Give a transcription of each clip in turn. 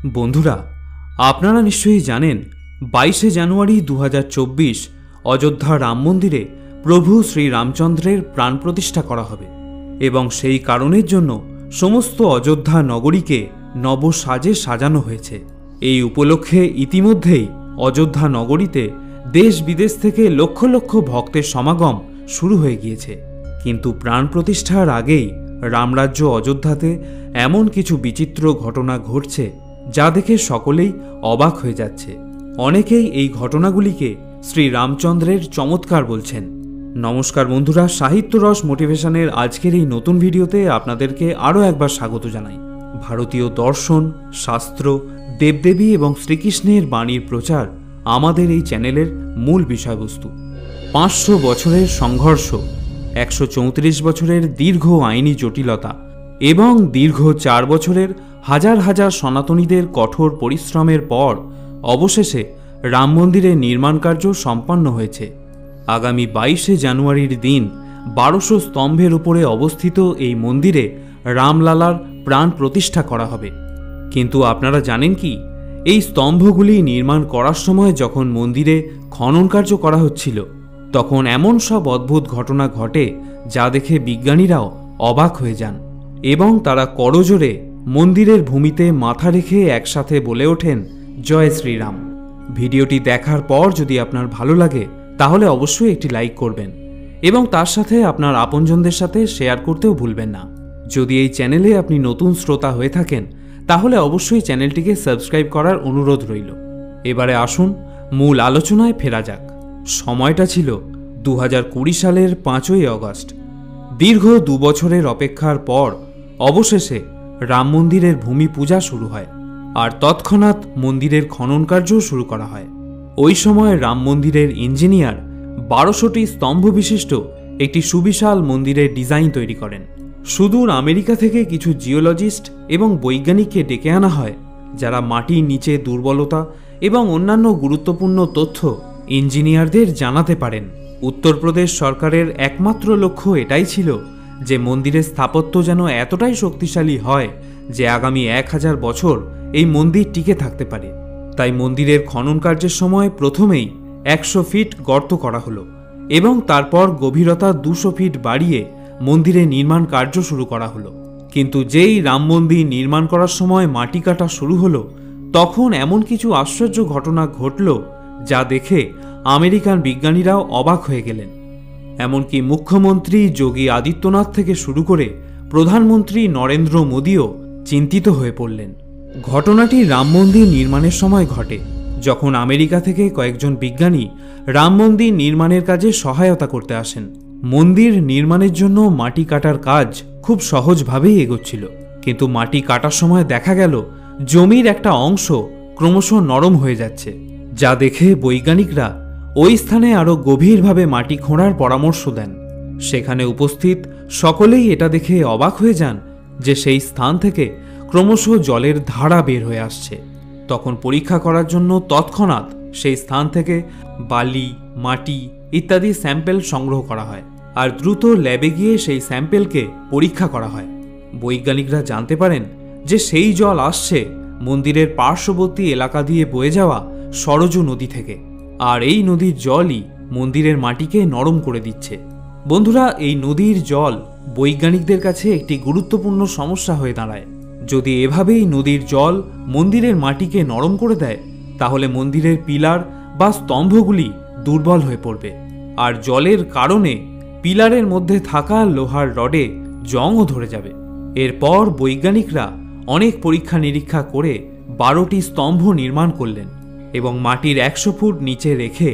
বন্ধুরা, আপনারা নিশ্চয়ই জানেন 22শে জানুয়ারি 2024 অযোধ্যা রাম মন্দিরে প্রভু শ্রী রামচন্দ্রের প্রাণ প্রতিষ্ঠা করা হবে এবং সেই কারণের জন্য সমস্ত অযোধ্যা নগরীকে নবসাজে সাজানো হয়েছে। এই উপলক্ষে ইতিমধ্যেই অযোধ্যা নগরীতে দেশ বিদেশ থেকে লক্ষ লক্ষ ভক্তের সমাগম শুরু হয়ে গিয়েছে। কিন্তু প্রাণ প্রতিষ্ঠার আগেই রামরাজ্য অযোধ্যাতে এমন কিছু বিচিত্র ঘটনা ঘটছে যা দেখে সকলেই অবাক হয়ে যাচ্ছে। অনেকেই এই ঘটনাগুলিকে শ্রী রামচন্দ্রের চমৎকার বলছেন। নমস্কার বন্ধুরা, সাহিত্য রস মোটিভেশনের আজকের এই নতুন ভিডিওতে আপনাদেরকে আরও একবার স্বাগত জানাই। ভারতীয় দর্শন, শাস্ত্র, দেবদেবী এবং শ্রীকৃষ্ণের বাণীর প্রচার আমাদের এই চ্যানেলের মূল বিষয়বস্তু। 500 বছরের সংঘর্ষ, 134 বছরের দীর্ঘ আইনি জটিলতা এবং দীর্ঘ 4 বছরের হাজার হাজার সনাতনীদের কঠোর পরিশ্রমের পর অবশেষে রাম মন্দিরের নির্মাণ কার্য সম্পন্ন হয়েছে। আগামী 22শে জানুয়ারির দিন 1200 স্তম্ভের উপরে অবস্থিত এই মন্দিরে রামলালার প্রাণ প্রতিষ্ঠা করা হবে। কিন্তু আপনারা জানেন কি, এই স্তম্ভগুলি নির্মাণ করার সময় যখন মন্দিরে খনন কার্য করা হচ্ছিল তখন এমন সব অদ্ভুত ঘটনা ঘটে যা দেখে বিজ্ঞানীরাও অবাক হয়ে যান এবং তারা করজোড়ে মন্দিরের ভূমিতে মাথা রেখে একসাথে বলে ওঠেন, জয় শ্রীরাম। ভিডিওটি দেখার পর যদি আপনার ভালো লাগে তাহলে অবশ্যই একটি লাইক করবেন এবং তার সাথে আপনার আপনজনদের সাথে শেয়ার করতেও ভুলবেন না। যদি এই চ্যানেলে আপনি নতুন শ্রোতা হয়ে থাকেন তাহলে অবশ্যই চ্যানেলটিকে সাবস্ক্রাইব করার অনুরোধ রইল। এবারে আসুন মূল আলোচনায় ফেরা যাক। সময়টা ছিল 2020 সালের 5ই অগস্ট। দীর্ঘ 2 বছরের অপেক্ষার পর অবশেষে রাম মন্দিরের ভূমি পূজা শুরু হয় আর তৎক্ষণাৎ মন্দিরের খনন কার্যও শুরু করা হয়। ওই সময় রাম মন্দিরের ইঞ্জিনিয়ার 1200টি স্তম্ভ বিশিষ্ট একটি সুবিশাল মন্দিরের ডিজাইন তৈরি করেন। সুদূর আমেরিকা থেকে কিছু জিওলজিস্ট এবং বৈজ্ঞানিককে ডেকে আনা হয় যারা মাটির নিচে দুর্বলতা এবং অন্যান্য গুরুত্বপূর্ণ তথ্য ইঞ্জিনিয়ারদের জানাতে পারেন। উত্তরপ্রদেশ সরকারের একমাত্র লক্ষ্য এটাই ছিল যে মন্দিরের স্থাপত্য যেন এতটাই শক্তিশালী হয় যে আগামী 1000 বছর এই মন্দির টিকে থাকতে পারে। তাই মন্দিরের খনন কার্যের সময় প্রথমেই 100 ফিট গর্ত করা হলো এবং তারপর গভীরতা 200 ফিট বাড়িয়ে মন্দিরে নির্মাণ কার্য শুরু করা হলো। কিন্তু যেই রাম মন্দির নির্মাণ করার সময় মাটি কাটা শুরু হলো তখন এমন কিছু আশ্চর্য ঘটনা ঘটল যা দেখে আমেরিকান বিজ্ঞানীরাও অবাক হয়ে গেলেন। এমনকি মুখ্যমন্ত্রী যোগী আদিত্যনাথ থেকে শুরু করে প্রধানমন্ত্রী নরেন্দ্র মোদীও চিন্তিত হয়ে পড়লেন। ঘটনাটি রাম মন্দির নির্মাণের সময় ঘটে, যখন আমেরিকা থেকে কয়েকজন বিজ্ঞানী রাম মন্দির নির্মাণের কাজে সহায়তা করতে আসেন। মন্দির নির্মাণের জন্য মাটি কাটার কাজ খুব সহজভাবেই এগোচ্ছিল, কিন্তু মাটি কাটার সময় দেখা গেল জমির একটা অংশ ক্রমশ নরম হয়ে যাচ্ছে, যা দেখে বৈজ্ঞানিকরা ওই স্থানে আরও গভীরভাবে মাটি খোঁড়ার পরামর্শ দেন। সেখানে উপস্থিত সকলেই এটা দেখে অবাক হয়ে যান যে সেই স্থান থেকে ক্রমশ জলের ধারা বের হয়ে আসছে। তখন পরীক্ষা করার জন্য তৎক্ষণাৎ সেই স্থান থেকে বালি, মাটি ইত্যাদি স্যাম্পেল সংগ্রহ করা হয় আর দ্রুত ল্যাবে গিয়ে সেই স্যাম্পেলকে পরীক্ষা করা হয়। বৈজ্ঞানিকরা জানতে পারেন যে সেই জল আসছে মন্দিরের পার্শ্ববর্তী এলাকা দিয়ে বয়ে যাওয়া সরজু নদী থেকে, আর এই নদীর জলই মন্দিরের মাটিকে নরম করে দিচ্ছে। বন্ধুরা, এই নদীর জল বৈজ্ঞানিকদের কাছে একটি গুরুত্বপূর্ণ সমস্যা হয়ে দাঁড়ায়। যদি এভাবেই নদীর জল মন্দিরের মাটিকে নরম করে দেয় তাহলে মন্দিরের পিলার বা স্তম্ভগুলি দুর্বল হয়ে পড়বে আর জলের কারণে পিলারের মধ্যে থাকা লোহার রডে জংও ধরে যাবে। এরপর বৈজ্ঞানিকরা অনেক পরীক্ষা নিরীক্ষা করে 12টি স্তম্ভ নির্মাণ করলেন এবং মাটির 100 ফুট নিচে রেখে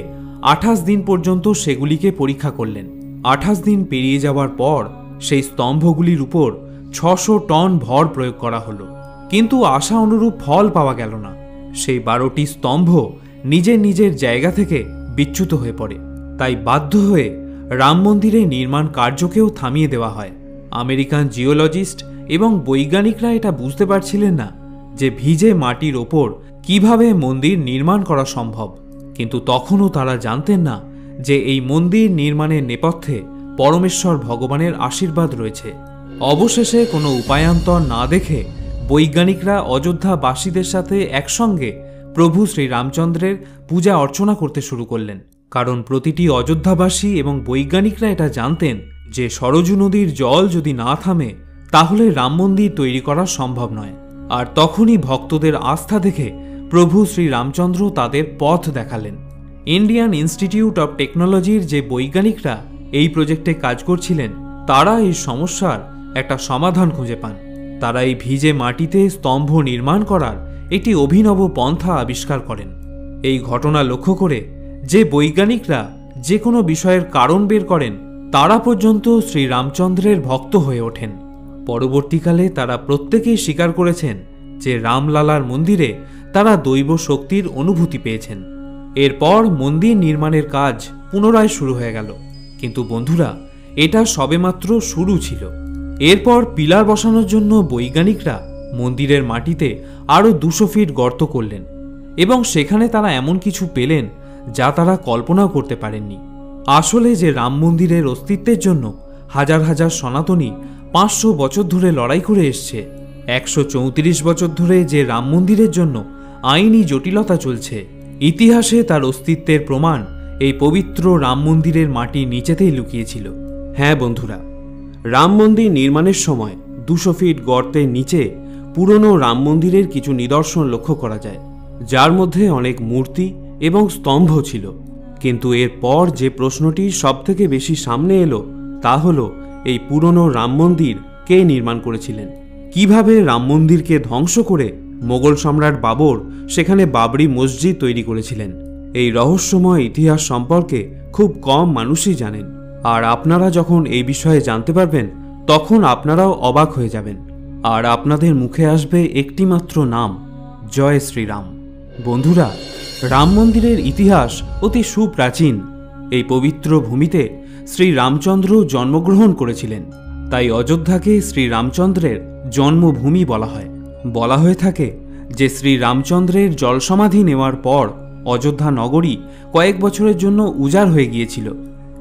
28 দিন পর্যন্ত সেগুলিকে পরীক্ষা করলেন। 28 দিন পেরিয়ে যাওয়ার পর সেই স্তম্ভগুলির উপর 600 টন ভর প্রয়োগ করা হলো, কিন্তু আশা অনুরূপ ফল পাওয়া গেল না। সেই 12টি স্তম্ভ নিজের নিজের জায়গা থেকে বিচ্যুত হয়ে পড়ে। তাই বাধ্য হয়ে রাম মন্দিরে নির্মাণ কার্যকেও থামিয়ে দেওয়া হয়। আমেরিকান জিওলজিস্ট এবং বৈজ্ঞানিকরা এটা বুঝতে পারছিলেন না যে ভিজে মাটির ওপর কিভাবে মন্দির নির্মাণ করা সম্ভব, কিন্তু তখনও তারা জানতেন না যে এই মন্দির নির্মাণের নেপথ্যে পরমেশ্বর ভগবানের আশীর্বাদ রয়েছে। অবশেষে কোনো উপায়ান্তর না দেখে বৈজ্ঞানিকরা অযোধ্যাবাসীদের সাথে একসঙ্গে প্রভু শ্রীরামচন্দ্রের পূজা অর্চনা করতে শুরু করলেন। কারণ প্রতিটি অযোধ্যাবাসী এবং বৈজ্ঞানিকরা এটা জানতেন যে সরজু নদীর জল যদি না থামে তাহলে রাম মন্দির তৈরি করা সম্ভব নয়। আর তখনই ভক্তদের আস্থা দেখে প্রভু শ্রীরামচন্দ্র তাদের পথ দেখালেন। ইন্ডিয়ান ইনস্টিটিউট অব টেকনোলজির যে বৈজ্ঞানিকরা এই প্রজেক্টে কাজ করছিলেন তারা এই সমস্যার একটা সমাধান খুঁজে পান। তারা এই ভিজে মাটিতে স্তম্ভ নির্মাণ করার একটি অভিনব পন্থা আবিষ্কার করেন। এই ঘটনা লক্ষ্য করে যে বৈজ্ঞানিকরা যে কোনো বিষয়ের কারণ বের করেন তারা পর্যন্ত শ্রীরামচন্দ্রের ভক্ত হয়ে ওঠেন। পরবর্তীকালে তারা প্রত্যেকেই স্বীকার করেছেন যে রামলালার মন্দিরে তারা দৈব শক্তির অনুভূতি পেয়েছেন। এরপর মন্দির নির্মাণের কাজ পুনরায় শুরু হয়ে গেল। কিন্তু বন্ধুরা, এটা সবেমাত্র শুরু ছিল। এরপর পিলার বসানোর জন্য বৈজ্ঞানিকরা মন্দিরের মাটিতে আরও 200 ফিট গর্ত করলেন এবং সেখানে তারা এমন কিছু পেলেন যা তারা কল্পনাও করতে পারেননি। আসলে যে রাম মন্দিরের অস্তিত্বের জন্য হাজার হাজার সনাতনী 500 বছর ধরে লড়াই করে এসছে, 134 বছর ধরে যে রাম মন্দিরের জন্য আইনি জটিলতা চলছে, ইতিহাসে তার অস্তিত্বের প্রমাণ এই পবিত্র রাম মন্দিরের মাটির নিচেতেই লুকিয়েছিল। হ্যাঁ বন্ধুরা, রাম মন্দির নির্মাণের সময় 200 ফিট গর্তের নিচে পুরনো রাম মন্দিরের কিছু নিদর্শন লক্ষ্য করা যায়, যার মধ্যে অনেক মূর্তি এবং স্তম্ভ ছিল। কিন্তু এরপর যে প্রশ্নটি সবথেকে বেশি সামনে এলো তা হলো এই পুরনো রাম মন্দির কে নির্মাণ করেছিলেন। কিভাবে রাম মন্দিরকে ধ্বংস করে মোগল সম্রাট বাবর সেখানে বাবরি মসজিদ তৈরি করেছিলেন। এই রহস্যময় ইতিহাস সম্পর্কে খুব কম মানুষই জানেন। আর আপনারা যখন এই বিষয়ে জানতে পারবেন তখন আপনারাও অবাক হয়ে যাবেন আর আপনাদের মুখে আসবে একটিমাত্র নাম, জয় শ্রীরাম। বন্ধুরা, রাম মন্দিরের ইতিহাস অতি সুপ্রাচীন। এই পবিত্র ভূমিতে শ্রী রামচন্দ্র জন্মগ্রহণ করেছিলেন, তাই অযোধ্যাকে শ্রী রামচন্দ্রের জন্মভূমি বলা হয়ে থাকে যে শ্রী রামচন্দ্রের জলসমাধি নেওয়ার পর অযোধ্যা নগরী কয়েক বছরের জন্য উজাড় হয়ে গিয়েছিল,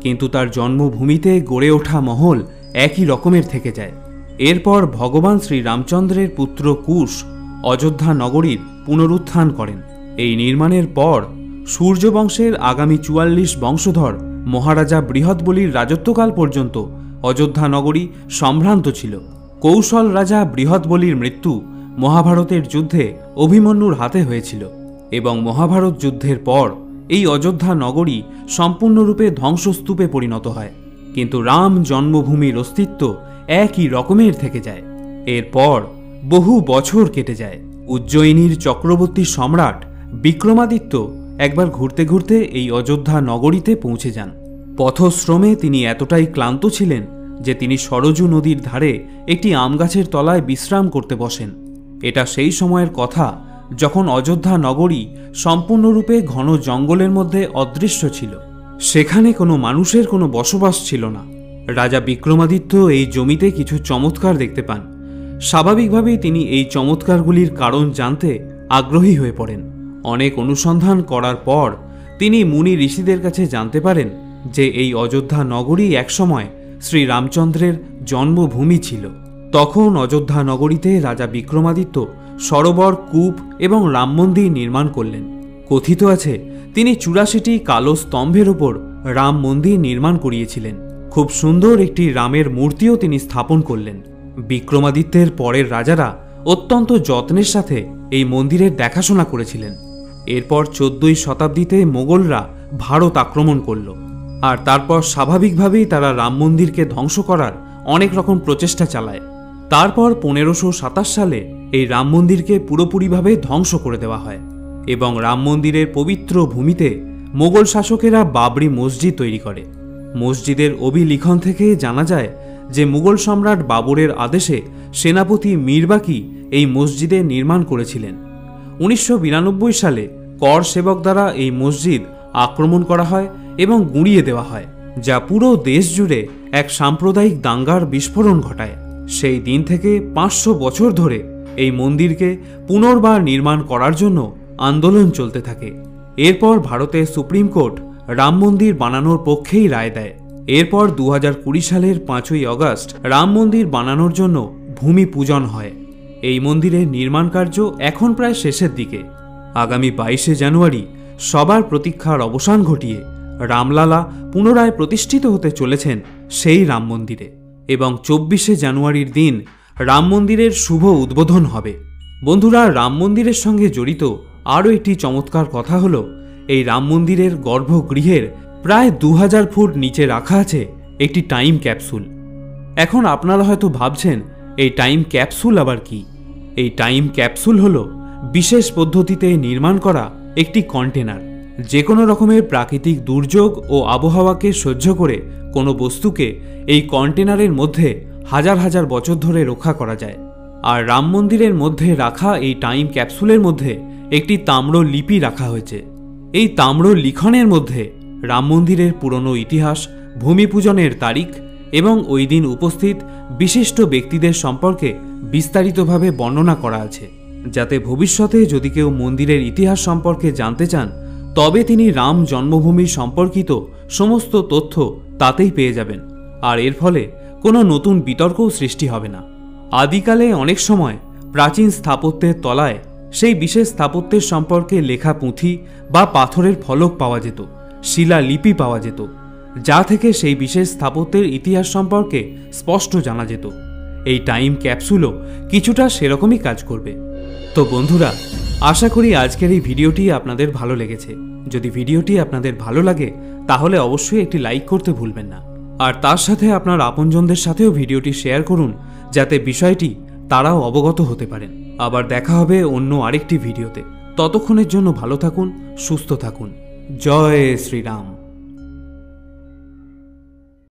কিন্তু তার জন্মভূমিতে গড়ে ওঠা মহল একই রকমের থেকে যায়। এরপর ভগবান শ্রী রামচন্দ্রের পুত্র কুশ অযোধ্যা নগরীর পুনরুত্থান করেন। এই নির্মাণের পর সূর্যবংশের আগামী 44 বংশধর মহারাজা বৃহৎবলীর রাজত্বকাল পর্যন্ত অযোধ্যা নগরী সম্ভ্রান্ত ছিল। কৌশল রাজা বৃহৎবলীর মৃত্যু মহাভারতের যুদ্ধে অভিমন্যুর হাতে হয়েছিল এবং মহাভারত যুদ্ধের পর এই অযোধ্যা নগরী সম্পূর্ণরূপে ধ্বংসস্তূপে পরিণত হয়। কিন্তু রাম জন্মভূমির অস্তিত্ব একই রকমের থেকে যায়। এরপর বহু বছর কেটে যায়। উজ্জয়িনীর চক্রবর্তী সম্রাট বিক্রমাদিত্য একবার ঘুরতে ঘুরতে এই অযোধ্যা নগরীতে পৌঁছে যান। পথশ্রমে তিনি এতটাই ক্লান্ত ছিলেন যে তিনি সরজু নদীর ধারে একটি আম গাছের তলায় বিশ্রাম করতে বসেন। এটা সেই সময়ের কথা যখন অযোধ্যা নগরী সম্পূর্ণরূপে ঘন জঙ্গলের মধ্যে অদৃশ্য ছিল। সেখানে কোনো মানুষের কোনো বসবাস ছিল না। রাজা বিক্রমাদিত্য এই জমিতে কিছু চমৎকার দেখতে পান। স্বাভাবিকভাবেই তিনি এই চমৎকারগুলির কারণ জানতে আগ্রহী হয়ে পড়েন। অনেক অনুসন্ধান করার পর তিনি মুনি ঋষিদের কাছে জানতে পারেন যে এই অযোধ্যা নগরী একসময় শ্রী রামচন্দ্রের জন্মভূমি ছিল। তখন অযোধ্যা নগরীতে রাজা বিক্রমাদিত্য সরোবর, কূপ এবং রাম মন্দির নির্মাণ করলেন। কথিত আছে তিনি 84টি কালো স্তম্ভের উপর রাম মন্দির নির্মাণ করিয়েছিলেন। খুব সুন্দর একটি রামের মূর্তিও তিনি স্থাপন করলেন। বিক্রমাদিত্যের পরের রাজারা অত্যন্ত যত্নের সাথে এই মন্দিরের দেখাশোনা করেছিলেন। এরপর 14ই শতাব্দীতে মোগলরা ভারত আক্রমণ করল আর তারপর স্বাভাবিকভাবেই তারা রাম মন্দিরকে ধ্বংস করার অনেক রকম প্রচেষ্টা চালায়। তারপর 1527 সালে এই রাম মন্দিরকে পুরোপুরিভাবে ধ্বংস করে দেওয়া হয় এবং রাম মন্দিরের পবিত্র ভূমিতে মোগল শাসকেরা বাবরি মসজিদ তৈরি করে। মসজিদের অভিলিখন থেকে জানা যায় যে মুঘল সম্রাট বাবরের আদেশে সেনাপতি মীরবাকি এই মসজিদের নির্মাণ করেছিলেন। 1992 সালে কর সেবক দ্বারা এই মসজিদ আক্রমণ করা হয় এবং গুঁড়িয়ে দেওয়া হয়, যা পুরো দেশ জুড়ে এক সাম্প্রদায়িক দাঙ্গার বিস্ফোরণ ঘটায়। সেই দিন থেকে 500 বছর ধরে এই মন্দিরকে পুনর্বার নির্মাণ করার জন্য আন্দোলন চলতে থাকে। এরপর ভারতের সুপ্রিম কোর্ট রাম মন্দির বানানোর পক্ষেই রায় দেয়। এরপর 2020 সালের 5ই আগস্ট রাম মন্দির বানানোর জন্য ভূমি পূজন হয় এই মন্দিরের নির্মাণ কার্য এখন প্রায় শেষের দিকে। আগামী 22শে জানুয়ারি সবার প্রতীক্ষার অবসান ঘটিয়ে রামলালা পুনরায় প্রতিষ্ঠিত হতে চলেছেন সেই রাম মন্দিরে, এবং 24শে জানুয়ারির দিন রাম মন্দিরের শুভ উদ্বোধন হবে। বন্ধুরা, রাম মন্দিরের সঙ্গে জড়িত আরও একটি চমৎকার কথা হলো, এই রাম মন্দিরের গর্ভগৃহের প্রায় 2000 ফুট নিচে রাখা আছে একটি টাইম ক্যাপসুল। এখন আপনারা হয়তো ভাবছেন এই টাইম ক্যাপসুল আবার কি? এই টাইম ক্যাপসুল হলো বিশেষ পদ্ধতিতে নির্মাণ করা একটি কন্টেনার। যে কোনো রকমের প্রাকৃতিক দুর্যোগ ও আবহাওয়াকে সহ্য করে কোনো বস্তুকে এই কন্টেনারের মধ্যে হাজার হাজার বছর ধরে রক্ষা করা যায়। আর রাম মন্দিরের মধ্যে রাখা এই টাইম ক্যাপসুলের মধ্যে একটি তাম্র লিপি রাখা হয়েছে। এই তাম্র লিখনের মধ্যে রাম মন্দিরের পুরনো ইতিহাস, ভূমি পূজনের তারিখ এবং ওই দিন উপস্থিত বিশিষ্ট ব্যক্তিদের সম্পর্কে বিস্তারিতভাবে বর্ণনা করা আছে, যাতে ভবিষ্যতে যদি কেউ মন্দিরের ইতিহাস সম্পর্কে জানতে চান তবে তিনি রাম জন্মভূমি সম্পর্কিত সমস্ত তথ্য তাতেই পেয়ে যাবেন। আর এর ফলে কোনো নতুন বিতর্কও সৃষ্টি হবে না। আদিকালে অনেক সময় প্রাচীন স্থাপত্যের তলায় সেই বিশেষ স্থাপত্যের সম্পর্কে লেখা পুঁথি বা পাথরের ফলক পাওয়া যেত, শিলালিপি পাওয়া যেত, যা থেকে সেই বিশেষ স্থাপত্যের ইতিহাস সম্পর্কে স্পষ্ট জানা যেত। এই টাইম ক্যাপসুলও কিছুটা সেরকমই কাজ করবে। তো বন্ধুরা, আশা করি আজকের এই ভিডিওটি আপনাদের ভালো লেগেছে। যদি ভিডিওটি আপনাদের ভালো লাগে তাহলে অবশ্যই একটি লাইক করতে ভুলবেন না, আর তার সাথে আপনার আপনজনদের সাথেও ভিডিওটি শেয়ার করুন, যাতে বিষয়টি তারাও অবগত হতে পারেন। আবার দেখা হবে অন্য আরেকটি ভিডিওতে। ততক্ষণের জন্য ভালো থাকুন, সুস্থ থাকুন। জয় শ্রীরাম।